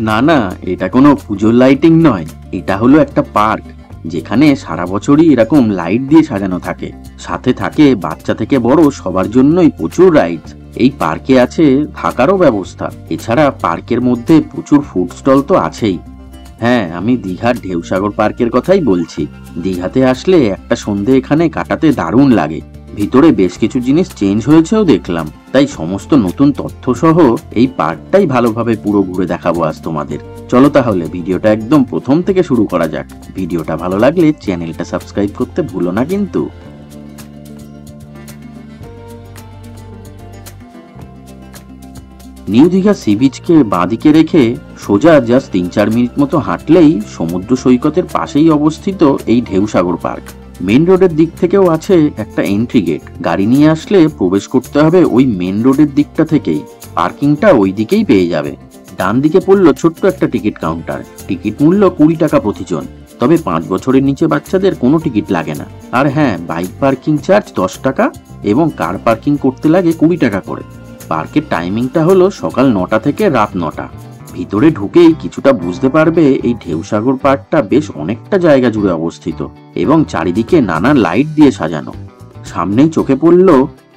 না না, এটা কোনো পুজোর লাইটিং নয়। এটা হলো একটা পার্ক, যেখানে সারা বছরই এরকম লাইট দিয়ে সাজানো থাকে। সাথে থাকে বাচ্চা থেকে বড় সবার জন্যই প্রচুর রাইডস। এই পার্কে আছে থাকারও ব্যবস্থা। এছাড়া পার্কের মধ্যে প্রচুর ফুড স্টল তো আছেই। হ্যাঁ, আমি দীঘার ঢেউসাগর পার্কের কথাই বলছি। দীঘাতে আসলে একটা সন্ধে এখানে কাটাতে দারুণ লাগে। ভিতরে বেশ কিছু জিনিস চেঞ্জ হয়েছেও দেখলাম। তাই সমস্ত নতুন তথ্য সহ এই পার্কটাই ভালোভাবে পুরো ঘুরে দেখাবো আজ তোমাদের। চলো তাহলে ভিডিওটা একদম প্রথম থেকে শুরু করা যাক। ভিডিওটা ভালো লাগলে চ্যানেলটা সাবস্ক্রাইব করতে ভুলো না কিন্তু। নিউ দীঘা সি বিচকে বাঁদিকে রেখে সোজা জাস্ট 3-4 মিনিট মতো হাঁটলেই সমুদ্র সৈকতের পাশেই অবস্থিত এই ঢেউসাগর পার্ক। মেন রোডের দিক থেকেও আছে একটা এন্ট্রি গেট। গাড়ি নিয়ে আসলে প্রবেশ করতে হবে ওই মেন রোডের দিকটা থেকেই। পার্কিংটা ওই দিকেই পেয়ে যাবে। ডান দিকে পড়লো ছোট্ট একটা টিকিট কাউন্টার। টিকিট মূল্য 20 টাকা প্রতিজন। তবে 5 বছরের নিচে বাচ্চাদের কোনো টিকিট লাগে না। আর হ্যাঁ, বাইক পার্কিং চার্জ 10 টাকা এবং কার পার্কিং করতে লাগে 20 টাকা করে। পার্কের টাইমিংটা হলো সকাল 9টা থেকে রাত 9টা। ভিতরে ঢুকেই কিছুটা বুঝতে পারবে এই ঢেউসাগর পার্কটা বেশ অনেকটা জায়গা জুড়ে অবস্থিত এবং চারিদিকে নানা লাইট দিয়ে সাজানো। সামনেই চোখে পড়ল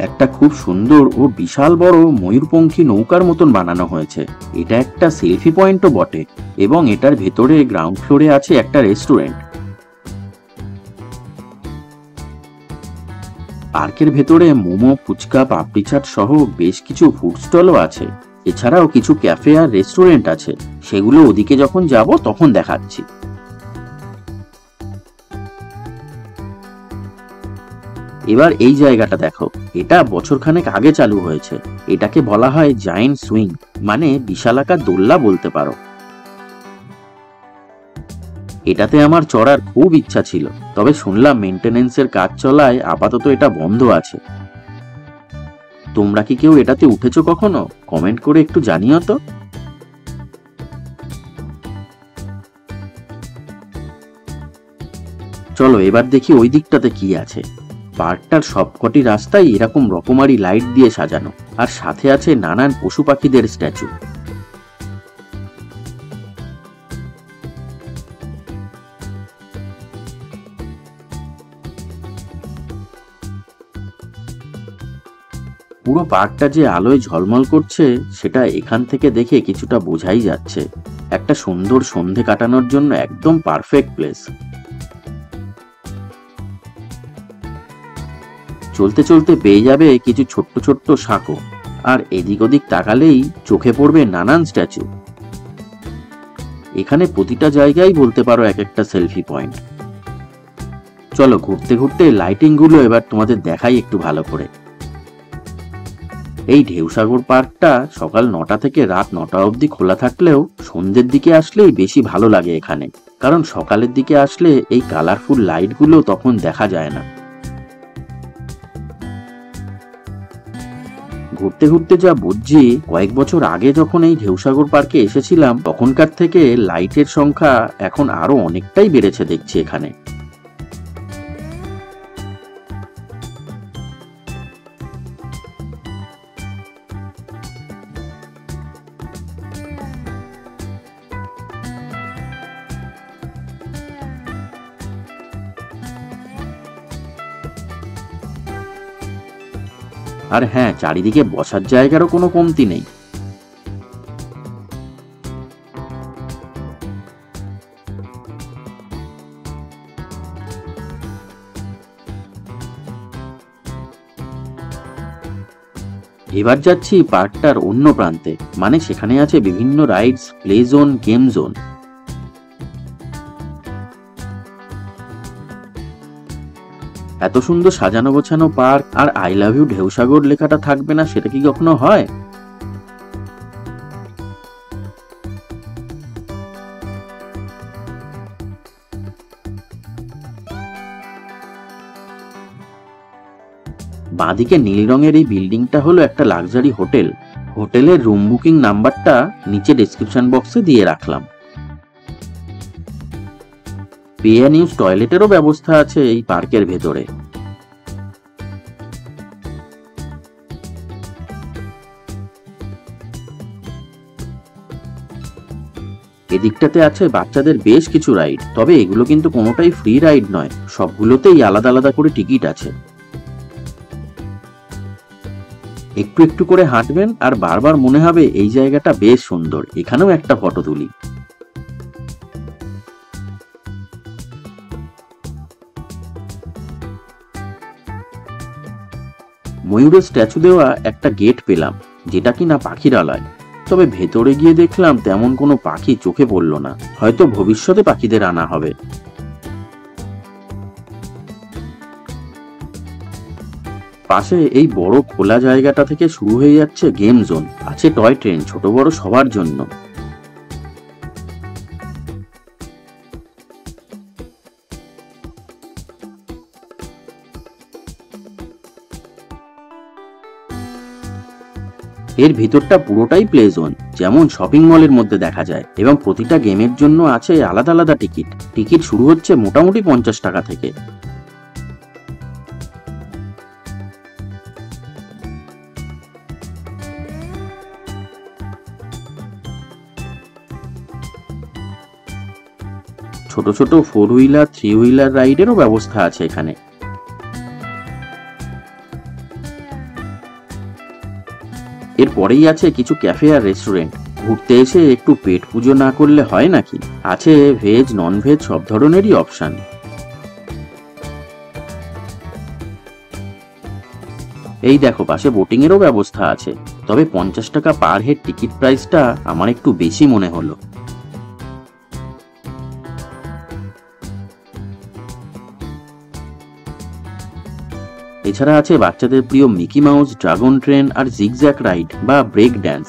একটা খুব সুন্দর ও বিশাল বড় ময়ূরপঙ্খী নৌকার মতন বানানো হয়েছে। এটা একটা সেলফি পয়েন্টও বটে এবং এটার ভেতরে গ্রাউন্ড ফ্লোরে আছে একটা রেস্টুরেন্ট। পার্কের ভেতরে মোমো, ফুচকা, পাপড়ি চাট সহ বেশ কিছু ফুড স্টলও আছে। এছাড়াও কিছু ক্যাফে আর রেস্টুরেন্ট আছে, সেগুলো ওদিকে যখন যাব তখন দেখাচ্ছি। এবার এই জায়গাটা দেখো, এটা বছরখানেক আগে চালু হয়েছে। এটাকে বলা হয় জায়েন্ট সুইং, মানে বিশালাকার দোলনা বলতে পারো। এটাতে আমার চড়ার খুব ইচ্ছা ছিল, তবে শুনলাম মেইনটেনেন্সের কাজ চলায় আপাতত এটা বন্ধ আছে। তোমরা কি কেউ এটাতে উঠেছো কখনো? কমেন্ট করে একটু জানিও তো। চলো এবার দেখি ওই দিকটাতে কি আছে। পার্কটার সবকটি রাস্তাই এরকম রকমারি লাইট দিয়ে সাজানো, আর সাথে আছে নানান পশু পাখিদের স্ট্যাচু। পুরো পার্কটা যে আলোয় ঝলমল করছে সেটা এখান থেকে দেখে কিছুটা বোঝাই যাচ্ছে। একটা সুন্দর সন্ধে কাটানোর জন্য একদম পারফেক্ট প্লেস। চলতে চলতে পেয়ে যাবে কিছু ছোট্ট ছোট্ট সাঁকো, আর এদিক ওদিক তাকালেই চোখে পড়বে নানান স্ট্যাচু। এখানে প্রতিটা জায়গায় বলতে পারো এক একটা সেলফি পয়েন্ট। চলো ঘুরতে ঘুরতে লাইটিং গুলো এবার তোমাদের দেখাই একটু ভালো করে। এই ঢেউসাগর পার্কটা সকাল 9টা থেকে রাত 9টা অবধি খোলা থাকলেও সন্ধ্যের দিকে আসলেই বেশি ভালো লাগে এখানে, কারণ সকালের দিকে আসলে এই কালারফুল লাইটগুলো তখন দেখা যায় না। ঘুরতে ঘুরতে যা বুঝছি, কয়েক বছর আগে যখন এই ঢেউসাগর পার্কে এসেছিলাম তখনকার থেকে লাইটের সংখ্যা এখন আরো অনেকটাই বেড়েছে দেখছি এখানে। আর হ্যাঁ, চারিদিকে বসার জায়গারও কোনো কমতি নেই। এবার যাচ্ছি পার্কটার অন্য প্রান্তে, মানে সেখানে আছে বিভিন্ন rides, play zone, game zone. এত সুন্দর সাজানো গোছানো পার্ক আর আই লাভ ইউ ঢেউসাগর লেখাটা থাকবে না, সেটা কি কখনো হয়? বাঁদিকে নীল রঙের এই বিল্ডিংটা হলো একটা লাক্সারি হোটেল। হোটেলের রুম বুকিং নাম্বারটা নিচে ডেসক্রিপশন বক্সে দিয়ে রাখলাম। পে অ্যান্ড ইউজ টয়লেটেরও ব্যবস্থা আছে এই পার্কের ভেতরে। এদিকটাতে আছে বাচ্চাদের বেশ কিছু রাইড, তবে এগুলো কিন্তু কোনোটাই ফ্রি রাইড নয়, সবগুলোতেই আলাদা আলাদা করে টিকিট আছে। একটু একটু করে হাঁটবেন আর বারবার মনে হবে এই জায়গাটা বেশ সুন্দর, এখানেও একটা ফটো তুলি। ময়ূরের স্ট্যাচু দেওয়া একটা গেট পেলাম, যেটা কিনা পাখিরালয়, তবে ভেতরে গিয়ে দেখলাম তেমন কোনো পাখি চোখে পড়ল না, হয়তো ভবিষ্যতে পাখিদের আনা হবে। পাশে এই বড় খোলা জায়গাটা থেকে শুরু হয়ে যাচ্ছে গেম জোন, আছে টয় ট্রেন, ছোট বড় সবার জন্য। এর ভিতরটা পুরোটাই প্লে জোন, যেমন শপিং মলের মধ্যে দেখা যায়, এবং প্রতিটা গেমের জন্য আছে আলাদা আলাদা টিকিট। টিকিট শুরু হচ্ছে মোটামুটি 50 টাকা থেকে। ছোট ছোট 4 হুইলার 3 হুইলার রাইডেরও ব্যবস্থা আছে এখানে। এরপরেই আছে কিছু ক্যাফে আর রেস্টুরেন্ট, ঘুরতে এসে একটু পেট পুজো না করলে হয় নাকি। আছে ভেজ নন ভেজ সব ধরনেরই অপশন। এই দেখো পাশে বোটিং এরও ব্যবস্থা আছে, তবে 50 টাকা পার হেড টিকিট প্রাইসটা আমার একটু বেশি মনে হলো। এছাড়া আছে বাচ্চাদের প্রিয় মিকি মাউস, ড্রাগন ট্রেন আর জিগজ্যাক রাইড বা ব্রেক ড্যান্স।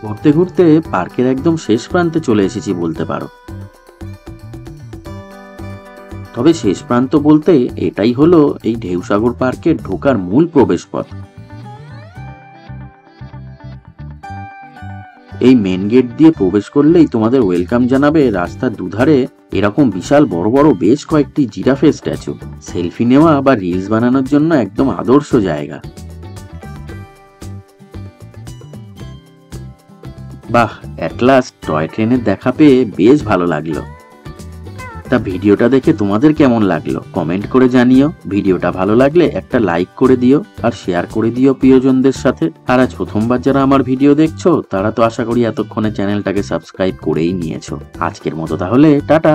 ঘুরতে ঘুরতে পার্কের একদম শেষ প্রান্তে চলে এসেছি বলতে পারো। তবে শেষ প্রান্ত বলতে এটাই হলো এই ঢেউসাগর পার্কের ঢোকার মূল প্রবেশপথ। এই মেন গেট দিয়ে প্রবেশ করলেই তোমাদের ওয়েলকাম জানাবে রাস্তার দুধারে এরকম বিশাল বড় বড় বেশ কয়েকটি জিরাফের স্ট্যাচু। সেলফি নেওয়া বা রিলস বানানোর জন্য একদম আদর্শ জায়গা। বাহ, অ্যাট লাস্ট টয় ট্রেনের দেখা পেয়ে বেশ ভালো লাগলো। তা ভিডিওটা দেখে তোমাদের কেমন লাগলো কমেন্ট করে জানিও। ভিডিওটা ভালো লাগলে একটা লাইক করে দিও আর শেয়ার করে দিও প্রিয়জনদের সাথে। আর আজ প্রথমবার যারা আমার ভিডিও দেখছো তারা তো আশা করি এতক্ষণে চ্যানেলটাকে সাবস্ক্রাইব করেই নিয়েছো। আজকের মতো তাহলে টাটা।